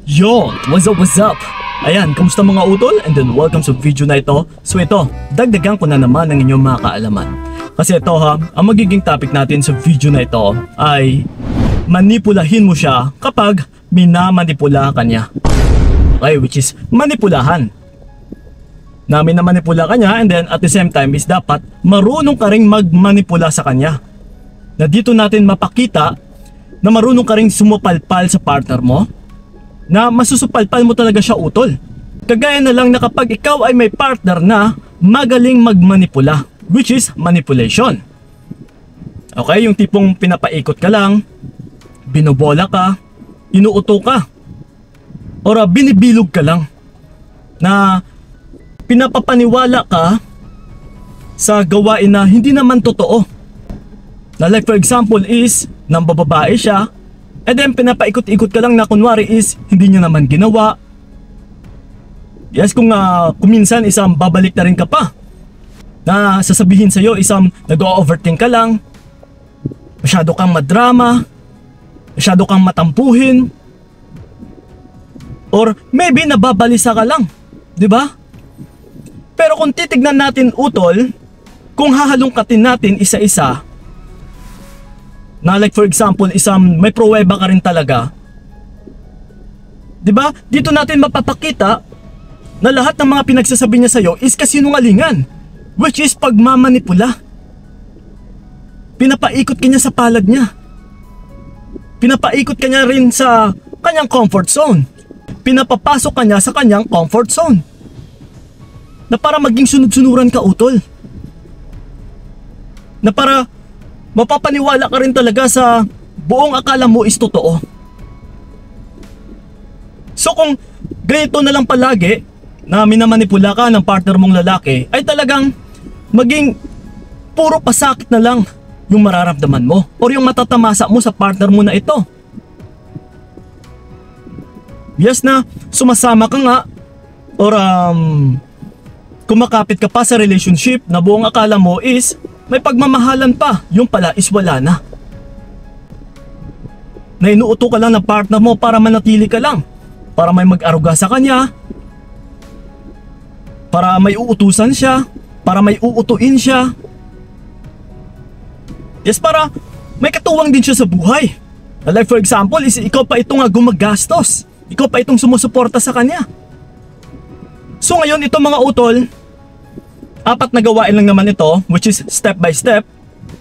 Yo! What's up? Ayan, kamusta mga utol? And then welcome sa video na ito. So ito, dagdagan ko na naman ang inyong mga kaalaman. Kasi ito ang magiging topic natin sa video na ito ay manipulahin mo siya kapag minamanipula ka niya. Okay, which is manipulahan. Na minamanipula ka niya and then at the same time is dapat marunong ka ring magmanipula sa kanya. Na dito natin mapakita na marunong ka ring sumupalpal sa partner mo. Na masusupalpal mo talaga siya utol. Kagaya na lang na kapag ikaw ay may partner na magaling magmanipula, which is manipulation. Okay, yung tipong pinapaikot ka lang, binobola ka, inuuto ka, or binibilog ka lang. Na pinapapaniwala ka sa gawain na hindi naman totoo. Na like for example is, nang bababae siya, and then pinapaikot-ikot ka lang na kunwari is hindi niya naman ginawa. Yes, kung minsan isang babalik na rin ka pa. Na sasabihin sa'yo isang nag-overthink ka lang. Masyado kang madrama. Masyado kang matampuhin. Or maybe nababalisa ka lang. 'Di ba? Pero kung titignan natin utol, kung hahalungkatin natin isa-isa, na like for example, isang may pruweba ka rin talaga. 'Di ba? Dito natin mapapakita na lahat ng mga pinagsasabi niya sa iyo is kasinungalingan, which is pagmamanipula. Pinapaikot ka niya sa palad niya. Pinapaikot ka niya rin sa kanyang comfort zone. Pinapapasok ka niya sa kanyang comfort zone. Na para maging sunod-sunuran ka utol. Na para mapapaniwala ka rin talaga sa buong akala mo is totoo. So kung ganito na lang palagi na minamanipula ka ng partner mong lalaki, ay talagang maging puro pasakit na lang yung mararamdaman mo or yung matatamasa mo sa partner mo na ito. Yes na sumasama ka nga or kumakapit ka pa sa relationship na buong akala mo is may pagmamahalan pa, yung pala is wala na. Na inuuto ka lang ng partner mo para manatili ka lang. Para may mag-aruga sa kanya. Para may uutusan siya. Para may uutuin siya. Yes, para may katuwang din siya sa buhay. Like for example, is ikaw pa itong gumagastos. Ikaw pa itong sumusuporta sa kanya. So ngayon itong mga utol, apat na gawain lang naman ito, which is step by step,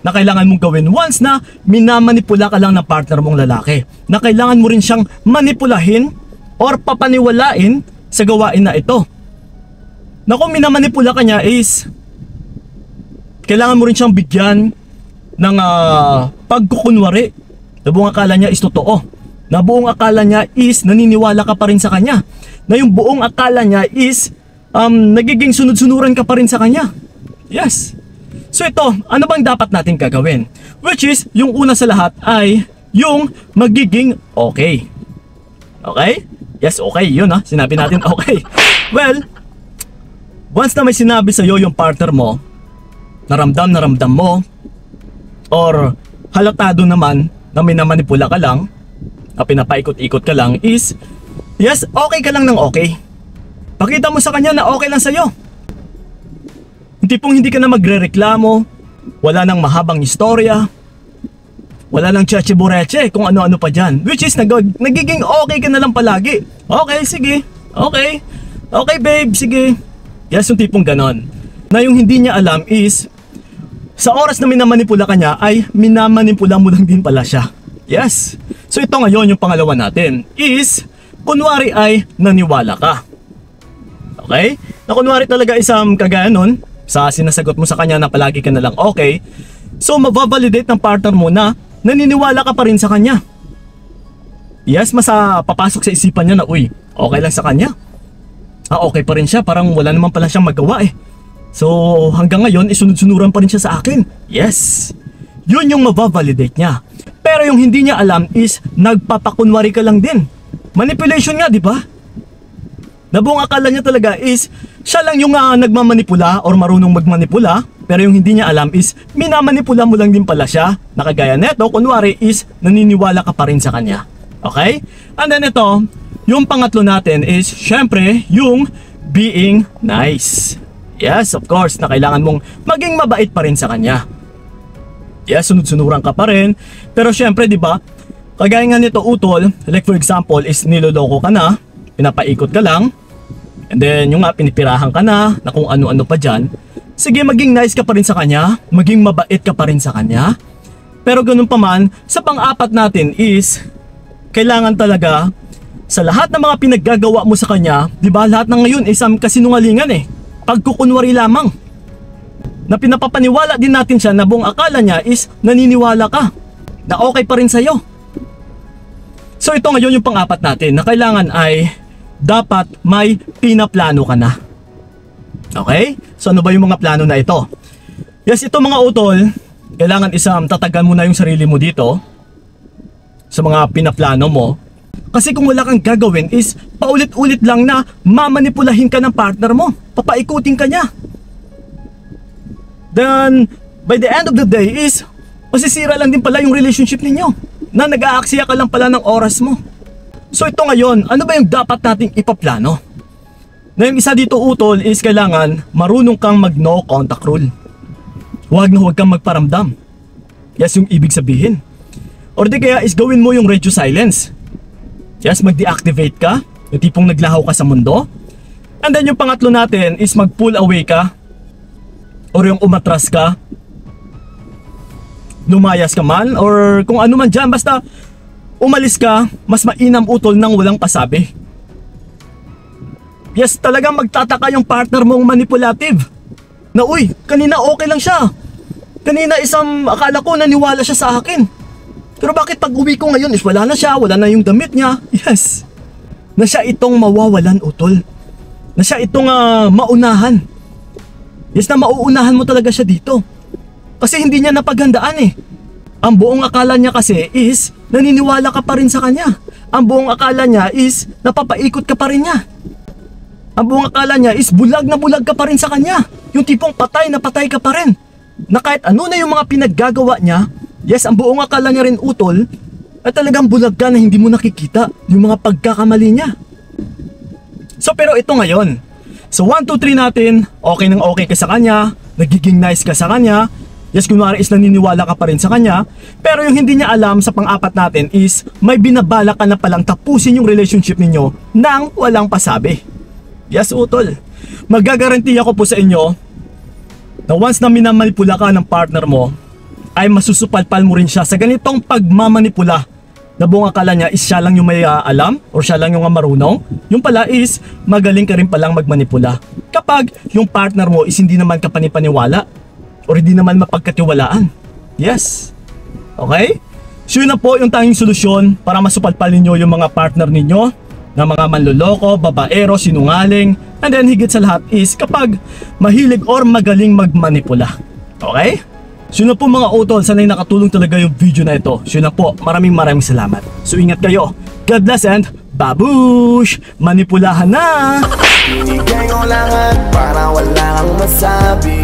na kailangan mong gawin once na minamanipula ka lang ng partner mong lalaki. Na kailangan mo rin siyang manipulahin or papaniwalain sa gawain na ito. Na kung minamanipula ka niya is, kailangan mo rin siyang bigyan ng pagkukunwari. Na buong akala niya is totoo. Na buong akala niya is naniniwala ka pa rin sa kanya. Na yung buong akala niya is nagiging sunod-sunuran ka pa rin sa kanya. Yes. So ito, ano bang dapat natin gagawin? Which is, yung una sa lahat ay yung magiging okay. Okay? Yes, okay. Yun sinabi natin okay. Well, once na may sinabi sa'yo yung partner mo, naramdam mo, or halatado naman na minamanipula ka lang, na pinapaikot-ikot ka lang is, yes, okay ka lang ng okay. Pakita mo sa kanya na okay lang sa'yo. Hindi pong hindi ka na magre-reklamo, wala nang mahabang istorya, wala nang tsache-bureche kung ano-ano pa dyan. Which is nagiging okay ka na lang palagi. Okay, sige. Okay. Okay babe, sige. Yes, yung tipong ganon. Na yung hindi niya alam is, sa oras na minamanipula ka niya, ay minamanipula mo lang din pala siya. Yes. So ito ngayon yung pangalawa natin is, kunwari ay naniwala ka. Okay? Na kunwari talaga isang kagaya nun, sa sinasagot mo sa kanya na palagi ka na lang okay, so mababalidate ng partner mo na naniniwala ka pa rin sa kanya. Yes, papasok sa isipan niya na uy, okay lang sa kanya. Okay pa rin siya, parang wala naman pala siyang magawa eh. So hanggang ngayon, isunod-sunuran pa rin siya sa akin. Yes, yun yung mababalidate niya. Pero yung hindi niya alam is nagpapakunwari ka lang din. Manipulation nga, di ba? Na buong akala niya talaga is siya lang yung nagmamanipula or marunong magmanipula, pero yung hindi niya alam is minamanipula mo lang din pala siya. Nakagaya neto, kunwari is naniniwala ka pa rin sa kanya. Okay? And then ito, Yung pangatlo natin is syempre yung being nice. Yes, of course, na kailangan mong maging mabait pa rin sa kanya. Yes, sunod-sunuran ka pa rin. Pero syempre, di ba, kagaya nga nito utol, like for example is niloloko ka na, pinapaikot ka lang, and then yung nga pinipirahan ka na kung ano-ano pa dyan. Sige, maging nice ka pa rin sa kanya, maging mabait ka pa rin sa kanya. Pero ganun pa man, sa pang-apat natin is kailangan talaga sa lahat ng mga pinaggagawa mo sa kanya, di ba, lahat ng ngayon is kasinungalingan eh. Pagkukunwari lamang. Na pinapapaniwala din natin siya na buong akala niya is naniniwala ka. Na okay pa rin sa'yo. So ito ngayon yung pang-apat natin na kailangan ay dapat may pinaplano ka na. Okay? So ano ba yung mga plano na ito? Yes, ito mga utol, kailangan tatagan mo na yung sarili mo dito sa mga pinaplano mo. Kasi kung wala kang gagawin is paulit-ulit lang na mamanipulahin ka ng partner mo. Papaikutin ka niya. Then, by the end of the day is masisira lang din pala yung relationship ninyo. Na nag-aaksaya ka lang pala ng oras mo. So ito ngayon, ano ba yung dapat nating ipaplano? Na yung isa dito utol is kailangan marunong kang mag no contact rule. Huwag na huwag kang magparamdam. Yes, yung ibig sabihin. Or di kaya is gawin mo yung radio silence. Yes, mag-deactivate ka, yung tipong naglahaw ka sa mundo. And then yung pangatlo natin is mag-pull away ka. Or yung umatras ka. Lumayas ka man, or kung ano man dyan, basta umalis ka, mas mainam utol nang walang pasabi. Yes, talagang magtataka yung partner mong manipulative. Na uy, kanina okay lang siya. Kanina akala ko naniwala siya sa akin. Pero bakit pag uwi ko ngayon is wala na siya, wala na yung damit niya. Yes. Na siya itong mawawalan utol. Na siya itong maunahan. Yes, na mauunahan mo talaga siya dito. Kasi hindi niya napaghandaan eh. Ang buong akala niya kasi is naniniwala ka pa rin sa kanya. Ang buong akala niya is napapaikot ka pa rin niya. Ang buong akala niya is bulag na bulag ka pa rin sa kanya. Yung tipong patay na patay ka pa rin. Na kahit ano na yung mga pinaggagawa niya, yes, ang buong akala niya rin utol ay talagang bulag ka na hindi mo nakikita yung mga pagkakamali niya. So pero ito ngayon. So 1, 2, 3 natin, okay nang okay ka sa kanya, nagiging nice ka sa kanya. Yes, kunwari is naniniwala ka pa rin sa kanya. Pero yung hindi niya alam sa pang-apat natin is may binabala ka na palang tapusin yung relationship ninyo nang walang pasabi. Yes, utol. Magagarantiya ko po sa inyo na once na minamanipula ka ng partner mo, ay masusupalpal mo rin siya sa ganitong pagmamanipula na buong akala niya is siya lang yung may alam or siya lang yung marunong. Yung pala is magaling ka rin palang magmanipula kapag yung partner mo is hindi naman kapanipaniwala or hindi naman mapagkatiwalaan. Yes. Okay? So yun na po yung tanging solusyon para masupalpal ninyo yung mga partner ninyo na mga manloloko, babaero, sinungaling, and then higit sa lahat is kapag mahilig or magaling magmanipula. Okay? So yun na po mga utol, sana'y nakatulong talaga yung video na ito. So yun na po, maraming salamat. So ingat kayo. God bless and babush! Manipulahan na! Binigay ko lahat para wala kang masabi.